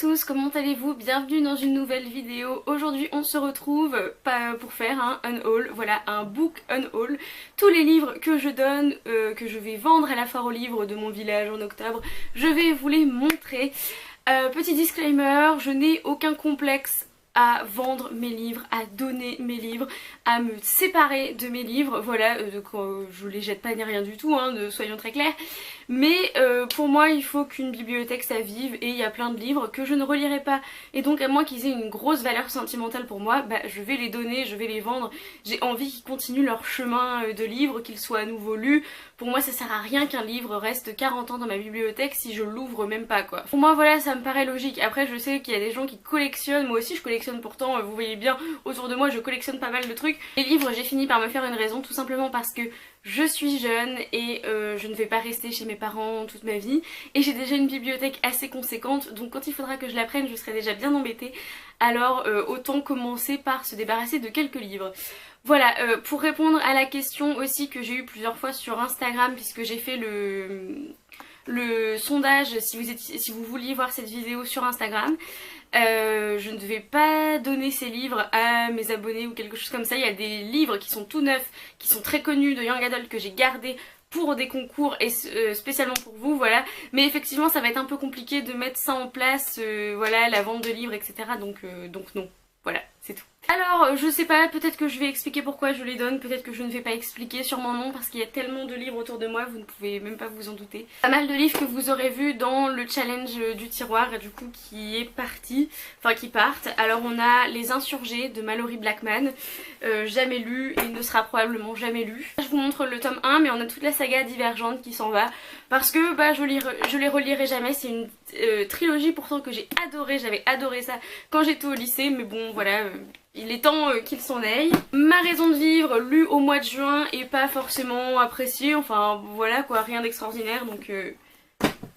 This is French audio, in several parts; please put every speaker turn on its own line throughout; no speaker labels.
tous, comment allez-vous? Bienvenue dans une nouvelle vidéo. Aujourd'hui on se retrouve pour faire un unhaul, voilà, un book unhaul. Tous les livres que je donne, que je vais vendre à la foire aux livres de mon village en octobre, je vais vous les montrer. Petit disclaimer, je n'ai aucun complexe à vendre mes livres, à donner mes livres, à me séparer de mes livres, voilà, je les jette pas ni rien du tout, hein, soyons très clairs, mais pour moi il faut qu'une bibliothèque ça vive et il y a plein de livres que je ne relirai pas et donc à moins qu'ils aient une grosse valeur sentimentale pour moi, bah, je vais les donner, je vais les vendre, j'ai envie qu'ils continuent leur chemin de livres, qu'ils soient à nouveau lus. Pour moi ça sert à rien qu'un livre reste 40 ans dans ma bibliothèque si je l'ouvre même pas quoi. Pour moi voilà, ça me paraît logique. Après je sais qu'il y a des gens qui collectionnent, moi aussi je collectionne pourtant, vous voyez bien autour de moi je collectionne pas mal de trucs. Les livres j'ai fini par me faire une raison tout simplement parce que je suis jeune et je ne vais pas rester chez mes parents toute ma vie et j'ai déjà une bibliothèque assez conséquente, donc quand il faudra que je la prenne je serai déjà bien embêtée, alors autant commencer par se débarrasser de quelques livres. Voilà, pour répondre à la question aussi que j'ai eu plusieurs fois sur Instagram, puisque j'ai fait le sondage si vous vouliez voir cette vidéo sur Instagram. Je ne vais pas donner ces livres à mes abonnés ou quelque chose comme ça. Il y a des livres qui sont tout neufs, qui sont très connus de Young Adult que j'ai gardés pour des concours et spécialement pour vous, voilà. Mais effectivement ça va être un peu compliqué de mettre ça en place, voilà, la vente de livres, etc. Donc non, voilà, c'est tout. Alors je sais pas, peut-être que je vais expliquer pourquoi je les donne, peut-être que je ne vais pas expliquer, sûrement non, parce qu'il y a tellement de livres autour de moi, vous ne pouvez même pas vous en douter. Pas mal de livres que vous aurez vu dans le challenge du tiroir, du coup qui est parti, enfin qui partent. Alors on a Les Insurgés de Malory Blackman, jamais lu et ne sera probablement jamais lu. Je vous montre le tome 1, mais on a toute la saga Divergente qui s'en va, parce que bah, je les relirai jamais, c'est une trilogie pourtant que j'ai adorée, j'avais adoré ça quand j'étais au lycée, mais bon voilà... il est temps qu'il s'en aille. Ma raison de vivre, lue au mois de juin et pas forcément appréciée, enfin voilà quoi, rien d'extraordinaire, donc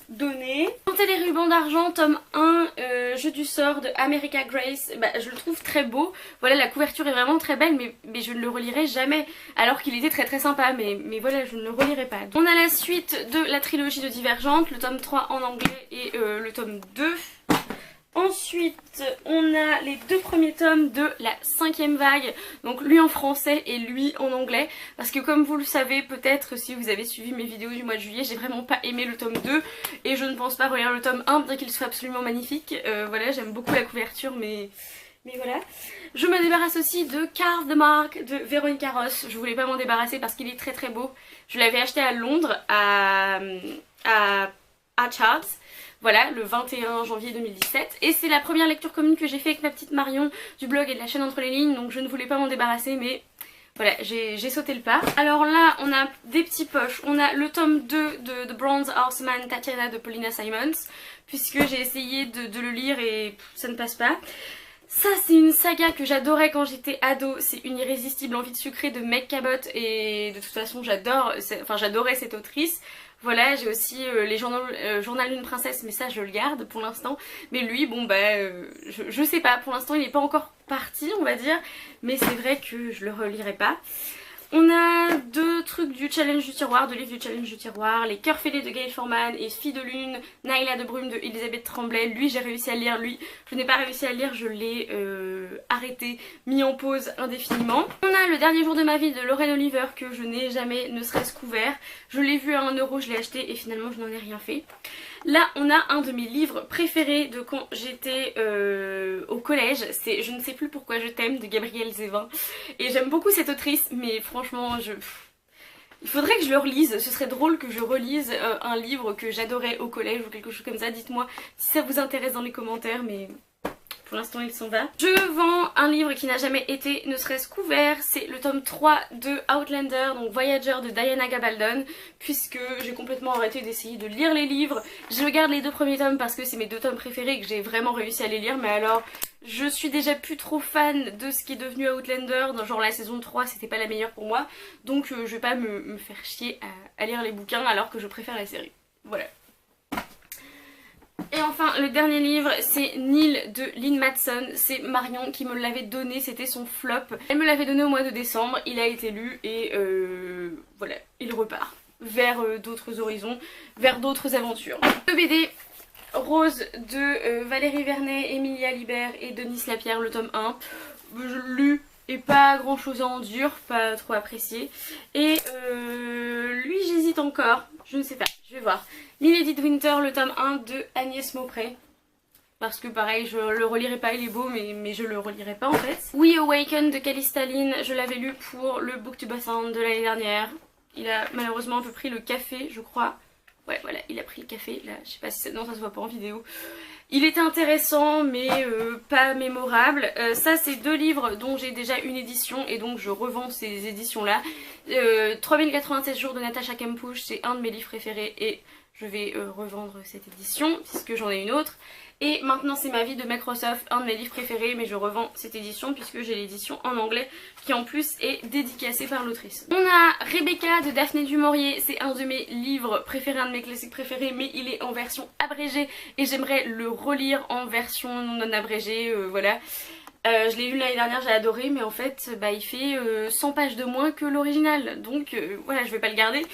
donné. Tenter les rubans d'argent, tome 1, Jeu du sort de America Grace, bah, je le trouve très beau. Voilà, la couverture est vraiment très belle, mais je ne le relirai jamais, alors qu'il était très sympa, mais voilà, je ne le relirai pas. On a la suite de la trilogie de Divergente, le tome 3 en anglais et le tome 2. Ensuite, on a les deux premiers tomes de la 5e vague, donc lui en français et lui en anglais, parce que comme vous le savez peut-être si vous avez suivi mes vidéos du mois de juillet, j'ai vraiment pas aimé le tome 2 et je ne pense pas relire le tome 1 bien qu'il soit absolument magnifique. Voilà, j'aime beaucoup la couverture mais voilà. Je me débarrasse aussi de Carve the Mark de Véronica Ross, je voulais pas m'en débarrasser parce qu'il est très beau. Je l'avais acheté à Londres, à Charles. Voilà, le 21 janvier 2017. Et c'est la première lecture commune que j'ai fait avec ma petite Marion du blog et de la chaîne Entre les lignes. Donc je ne voulais pas m'en débarrasser mais voilà, j'ai sauté le pas. Alors là, on a des petits poches. On a le tome 2 de The Bronze Horseman Tatiana de Paulina Simons. Puisque j'ai essayé de le lire et ça ne passe pas. Ça c'est une saga que j'adorais quand j'étais ado, c'est Une irrésistible envie de sucrer de Meg Cabot et de toute façon j'adorais cette autrice. Voilà, j'ai aussi les Journal d'une princesse, mais ça je le garde pour l'instant. Mais lui, bon bah, je sais pas, pour l'instant il n'est pas encore parti on va dire, mais c'est vrai que je le relirai pas. On a deux trucs du challenge du tiroir, deux livres du challenge du tiroir, Les Cœurs fêlés de Gail Forman et Fille de lune, Naïla de Brume de Elisabeth Tremblay. Lui j'ai réussi à lire, lui je n'ai pas réussi à lire, je l'ai arrêté, mis en pause indéfiniment. On a Le dernier jour de ma vie de Lorraine Oliver que je n'ai jamais ne serait-ce qu'ouvert. Je l'ai vu à 1 €, je l'ai acheté et finalement je n'en ai rien fait. Là on a un de mes livres préférés de quand j'étais au collège, c'est Je ne sais plus pourquoi je t'aime de Gabrielle Zévin. Et j'aime beaucoup cette autrice mais franchement il faudrait que je le relise, ce serait drôle que je relise un livre que j'adorais au collège ou quelque chose comme ça. Dites-moi si ça vous intéresse dans les commentaires mais... pour l'instant il s'en va. Je vends un livre qui n'a jamais été ne serait-ce qu'ouvert, c'est le tome 3 de Outlander, donc Voyager de Diana Gabaldon, puisque j'ai complètement arrêté d'essayer de lire les livres. Je garde les deux premiers tomes parce que c'est mes deux tomes préférés et que j'ai vraiment réussi à les lire, mais alors je suis déjà plus trop fan de ce qui est devenu Outlander, genre la saison 3 c'était pas la meilleure pour moi, donc je vais pas me faire chier à lire les bouquins alors que je préfère la série. Voilà. Et enfin le dernier livre c'est Nil de Lynn Matson, c'est Marion qui me l'avait donné, c'était son flop. Elle me l'avait donné au mois de décembre, il a été lu et voilà, il repart vers d'autres horizons, vers d'autres aventures. Le BD Rose de Valérie Vernet, Emilia Libert et Denis Lapierre, le tome 1. Je l'ai lu et pas grand chose à en dire, pas trop apprécié. Et lui j'hésite encore, je ne sais pas, je vais voir. Milady de Winter, le tome 1 de Agnès Maupré. Parce que pareil, je le relirai pas, il est beau, mais je le relirai pas en fait. We Awaken de Calista Lynn, je l'avais lu pour le Booktubeathon de l'année dernière. Il a malheureusement un peu pris le café, je crois. Ouais, voilà, il a pris le café, là, je sais pas si ça... Non, ça se voit pas en vidéo. Il était intéressant, mais pas mémorable. Ça, c'est 2 livres dont j'ai déjà une édition, et donc je revends ces éditions-là. 3096 jours de Natasha Kampusch, c'est un de mes livres préférés, et je vais revendre cette édition, puisque j'en ai une autre. Et maintenant c'est ma vie de Microsoft, un de mes livres préférés, mais je revends cette édition puisque j'ai l'édition en anglais qui en plus est dédicacée par l'autrice. On a Rebecca de Daphné du Maurier, c'est un de mes livres préférés, un de mes classiques préférés, mais il est en version abrégée et j'aimerais le relire en version non abrégée, voilà. Je l'ai lu l'année dernière, j'ai adoré, mais en fait bah, il fait 100 pages de moins que l'original, donc voilà, je vais pas le garder.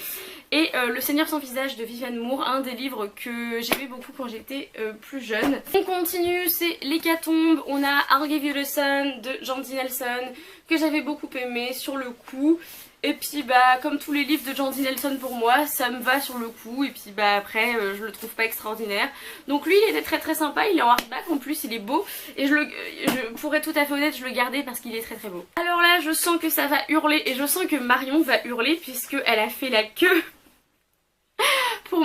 Et Le Seigneur sans visage de Viviane Moore, un des livres que j'aimais beaucoup quand j'étais plus jeune. On continue, c'est L'Hécatombe, on a I'll Give You the Sun de Jandy Nelson, que j'avais beaucoup aimé sur le coup. Et puis bah comme tous les livres de Jandy Nelson pour moi, ça me va sur le coup et puis bah après je le trouve pas extraordinaire. Donc lui il était très très sympa, il est en hardback en plus, il est beau et pour être tout à fait honnête je le gardais parce qu'il est très très beau. Alors là je sens que ça va hurler et je sens que Marion va hurler puisque elle a fait la queue pour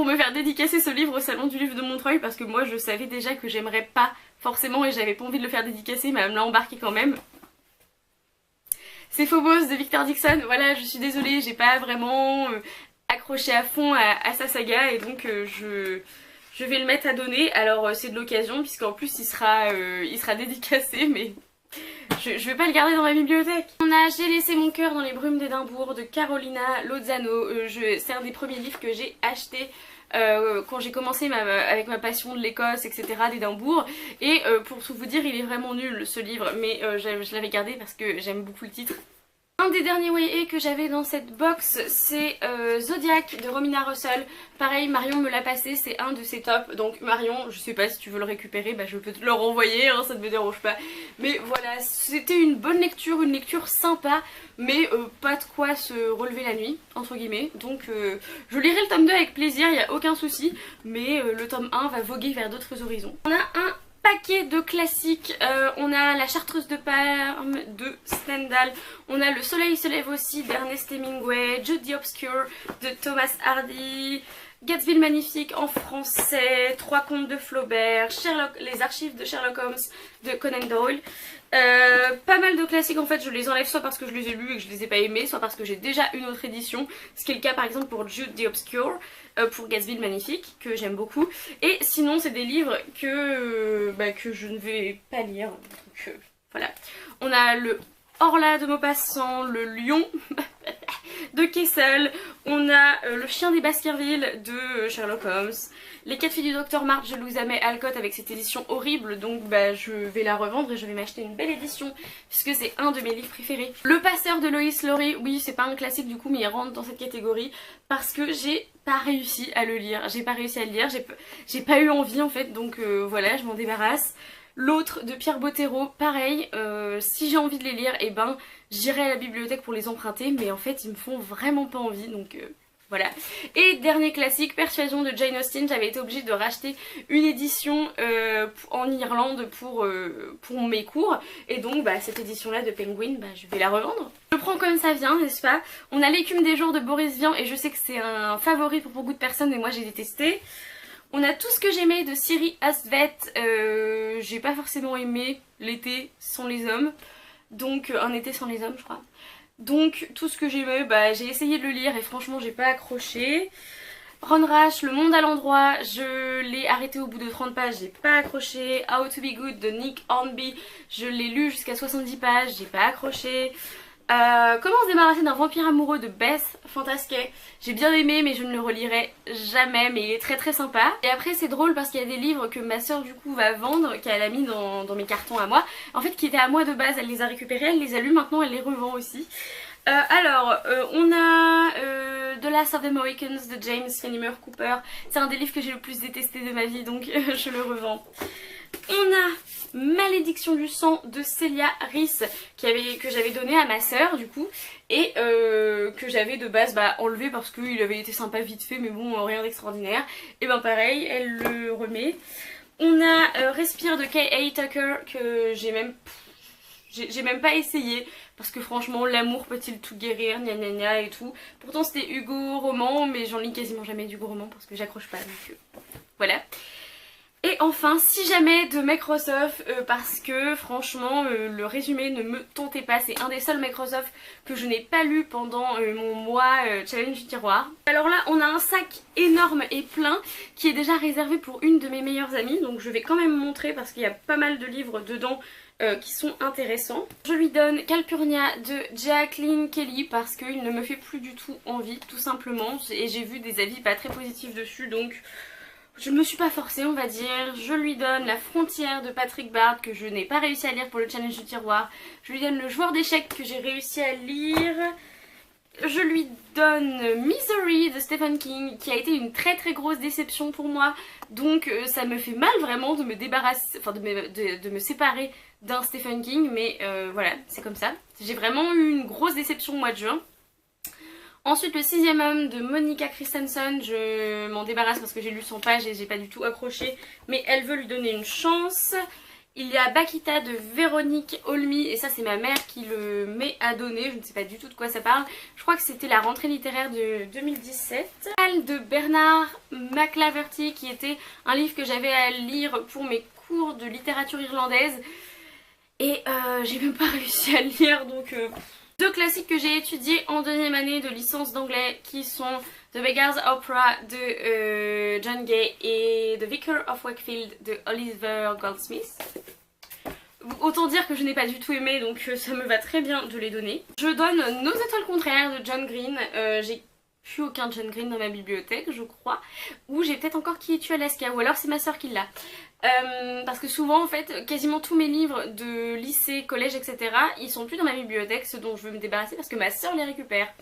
me faire dédicacer ce livre au salon du livre de Montreuil parce que moi je savais déjà que j'aimerais pas forcément et j'avais pas envie de le faire dédicacer mais elle me l'a embarqué quand même. C'est Phobos de Victor Dixon, voilà je suis désolée, j'ai pas vraiment accroché à fond à sa saga et donc je vais le mettre à donner. Alors c'est de l'occasion puisqu'en plus il sera dédicacé mais je vais pas le garder dans ma bibliothèque. On a J'ai laissé mon cœur dans les brumes d'Édimbourg de Carolina Lozano, c'est un des premiers livres que j'ai acheté quand j'ai commencé avec ma passion de l'Écosse, etc., d'Édimbourg. Et pour tout vous dire, il est vraiment nul ce livre, mais je l'avais gardé parce que j'aime beaucoup le titre. Un des derniers YA que j'avais dans cette box, c'est Zodiac de Romina Russell. Pareil, Marion me l'a passé, c'est un de ses tops. Donc Marion, je sais pas si tu veux le récupérer, bah je peux te le renvoyer, hein, ça ne me dérange pas. Mais voilà, c'était une bonne lecture, une lecture sympa, mais pas de quoi se relever la nuit, entre guillemets. Donc je lirai le tome 2 avec plaisir, il n'y a aucun souci, mais le tome 1 va voguer vers d'autres horizons. On a un paquet de classiques, on a La Chartreuse de Parme de Stendhal, on a Le Soleil se lève aussi d'Ernest Hemingway, Jude the Obscure de Thomas Hardy, Gatsby le Magnifique en français, Trois contes de Flaubert, Les archives de Sherlock Holmes de Conan Doyle. Pas mal de classiques en fait, je les enlève soit parce que je les ai lus et que je les ai pas aimés, soit parce que j'ai déjà une autre édition, ce qui est le cas par exemple pour Jude the Obscure, pour Gatsby le Magnifique, que j'aime beaucoup. Et sinon c'est des livres que je ne vais pas lire, donc voilà. On a le Orla de Maupassant, le Lion de Kessel, on a Le Chien des Baskerville de Sherlock Holmes, Les 4 filles du docteur March de Louisa May Alcott avec cette édition horrible, donc je vais la revendre et je vais m'acheter une belle édition puisque c'est un de mes livres préférés. Le Passeur de Lois Lowry, oui c'est pas un classique du coup mais il rentre dans cette catégorie parce que j'ai pas réussi à le lire, j'ai pas eu envie en fait, donc voilà je m'en débarrasse. L'autre de Pierre Bottero, pareil, si j'ai envie de les lire, et ben j'irai à la bibliothèque pour les emprunter, mais en fait ils me font vraiment pas envie, donc voilà. Et dernier classique, Persuasion de Jane Austen, j'avais été obligée de racheter une édition en Irlande pour mes cours, et donc cette édition là de Penguin, je vais la revendre. Je prends comme ça vient, n'est-ce pas? On a L'écume des jours de Boris Vian, et je sais que c'est un favori pour beaucoup de personnes, mais moi j'ai détesté. On a Tout ce que j'aimais de Siri Asvet, j'ai pas forcément aimé L'été sans les hommes, donc Un été sans les hommes je crois. Donc Tout ce que j'aimais, j'ai essayé de le lire et franchement j'ai pas accroché. Ron Rash, Le monde à l'endroit, je l'ai arrêté au bout de 30 pages, j'ai pas accroché. How to be good de Nick Hornby, je l'ai lu jusqu'à 70 pages, j'ai pas accroché. Comment se débarrasser d'un vampire amoureux de Beth Fantasquet, j'ai bien aimé mais je ne le relirai jamais, mais il est très très sympa. Et après c'est drôle parce qu'il y a des livres que ma soeur du coup va vendre, qu'elle a mis dans mes cartons à moi, en fait qui étaient à moi de base, elle les a récupérés, elle les a lus, maintenant elle les revend aussi. On a The Last of the Mohicans de James Fenimore Cooper. C'est un des livres que j'ai le plus détesté de ma vie, donc je le revends. On a Malédiction du sang de Celia Rees que j'avais donné à ma sœur du coup et que j'avais de base enlevé parce qu'il avait été sympa vite fait mais bon rien d'extraordinaire. Et ben pareil, elle le remet. On a Respire de Kay A. Tucker que j'ai même pas essayé parce que franchement l'amour peut-il tout guérir, gna gna gna et tout. Pourtant c'était Hugo roman mais j'en lis quasiment jamais d'Hugo roman parce que j'accroche pas donc voilà. Et enfin, si jamais de Microsoft, parce que franchement le résumé ne me tentait pas, c'est un des seuls Microsoft que je n'ai pas lu pendant mon mois challenge du tiroir. Alors là on a un sac énorme et plein qui est déjà réservé pour une de mes meilleures amies, donc je vais quand même montrer parce qu'il y a pas mal de livres dedans qui sont intéressants. Je lui donne Calpurnia de Jacqueline Kelly parce qu'il ne me fait plus du tout envie tout simplement et j'ai vu des avis pas très positifs dessus donc... Je ne me suis pas forcée on va dire. Je lui donne La Frontière de Patrick Bard que je n'ai pas réussi à lire pour le challenge du tiroir. Je lui donne Le Joueur d'échecs que j'ai réussi à lire. Je lui donne Misery de Stephen King qui a été une très très grosse déception pour moi. Donc ça me fait mal vraiment de me débarrasser, enfin de me séparer d'un Stephen King. Mais voilà, c'est comme ça. J'ai vraiment eu une grosse déception au mois de juin. Ensuite, Le Sixième Homme de Monica Christensen, je m'en débarrasse parce que j'ai lu 100 pages et j'ai pas du tout accroché, mais elle veut lui donner une chance. Il y a Bakita de Véronique Olmy, et ça c'est ma mère qui le met à donner, je ne sais pas du tout de quoi ça parle. Je crois que c'était la rentrée littéraire de 2017. De Bernard McLaverty, qui était un livre que j'avais à lire pour mes cours de littérature irlandaise, et j'ai même pas réussi à le lire, donc... Deux classiques que j'ai étudiés en deuxième année de licence d'anglais qui sont The Beggar's Opera de John Gay et The Vicar of Wakefield de Oliver Goldsmith. Autant dire que je n'ai pas du tout aimé donc ça me va très bien de les donner. Je donne Nos étoiles contraires de John Green. J'ai plus aucun John Green dans ma bibliothèque je crois. Ou j'ai peut-être encore Qui es-tu Alaska ou alors c'est ma soeur qui l'a. Parce que souvent en fait quasiment tous mes livres de lycée, collège etc ils sont plus dans ma bibliothèque, ceux dont je veux me débarrasser parce que ma soeur les récupère.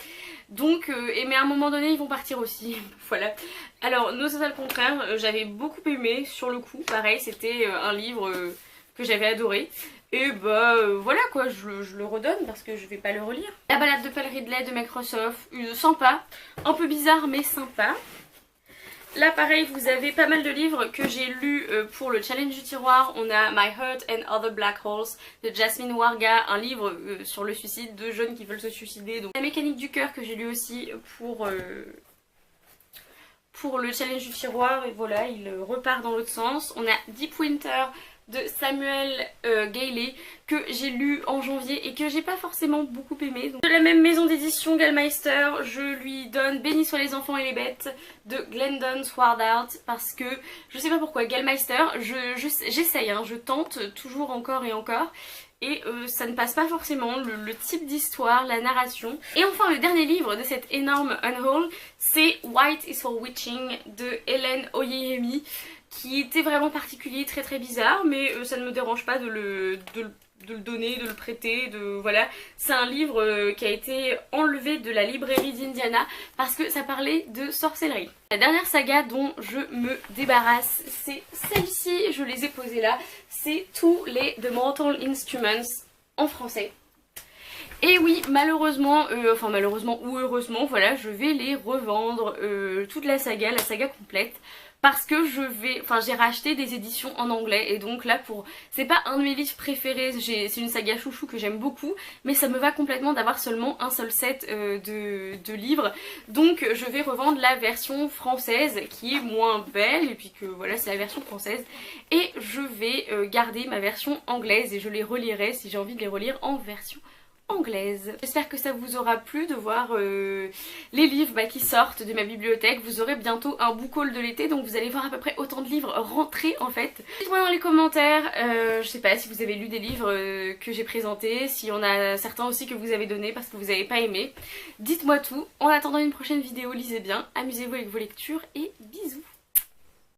Donc mais à un moment donné ils vont partir aussi. Voilà. Alors Nos étoiles contraires j'avais beaucoup aimé sur le coup, pareil c'était un livre que j'avais adoré. Et voilà quoi, je le redonne parce que je vais pas le relire. La balade de Paul Ridley de Microsoft, sympa, un peu bizarre mais sympa. Là pareil vous avez pas mal de livres que j'ai lus pour le challenge du tiroir. On a My Heart and Other Black Holes de Jasmine Warga, un livre sur le suicide, de jeunes qui veulent se suicider. Donc, La mécanique du cœur que j'ai lu aussi pour le challenge du tiroir et voilà il repart dans l'autre sens. On a Deep Winter de Samuel Gailey que j'ai lu en janvier et que j'ai pas forcément beaucoup aimé. Donc, de la même maison d'édition Gallmeister, je lui donne Bénis soient les enfants et les bêtes de Glendon Swardart parce que je sais pas pourquoi Gallmeister, j'essaye, hein, je tente toujours encore et encore. Et ça ne passe pas forcément, le type d'histoire, la narration. Et enfin le dernier livre de cette énorme unhaul, c'est White is for Witching de Hélène Oyeyemi, qui était vraiment particulier, très très bizarre, mais ça ne me dérange pas de le donner, de le prêter, voilà. C'est un livre qui a été enlevé de la librairie d'Indiana parce que ça parlait de sorcellerie. La dernière saga dont je me débarrasse, c'est celle-ci, je les ai posées là, c'est tous les The Mortal Instruments en français. Et oui, malheureusement, enfin malheureusement ou heureusement, voilà, je vais les revendre, toute la saga complète. Parce que j'ai racheté des éditions en anglais et donc là c'est pas un de mes livres préférés, c'est une saga chouchou que j'aime beaucoup, mais ça me va complètement d'avoir seulement un seul set de livres. Donc je vais revendre la version française qui est moins belle et puis que voilà c'est la version française. Et je vais garder ma version anglaise et je les relirai si j'ai envie de les relire en version anglaise. J'espère que ça vous aura plu de voir les livres qui sortent de ma bibliothèque. Vous aurez bientôt un book haul de l'été donc vous allez voir à peu près autant de livres rentrer en fait. Dites-moi dans les commentaires, je sais pas si vous avez lu des livres que j'ai présentés, s'il y en a certains aussi que vous avez donnés parce que vous n'avez pas aimé. Dites-moi tout. En attendant une prochaine vidéo, lisez bien, amusez-vous avec vos lectures et bisous.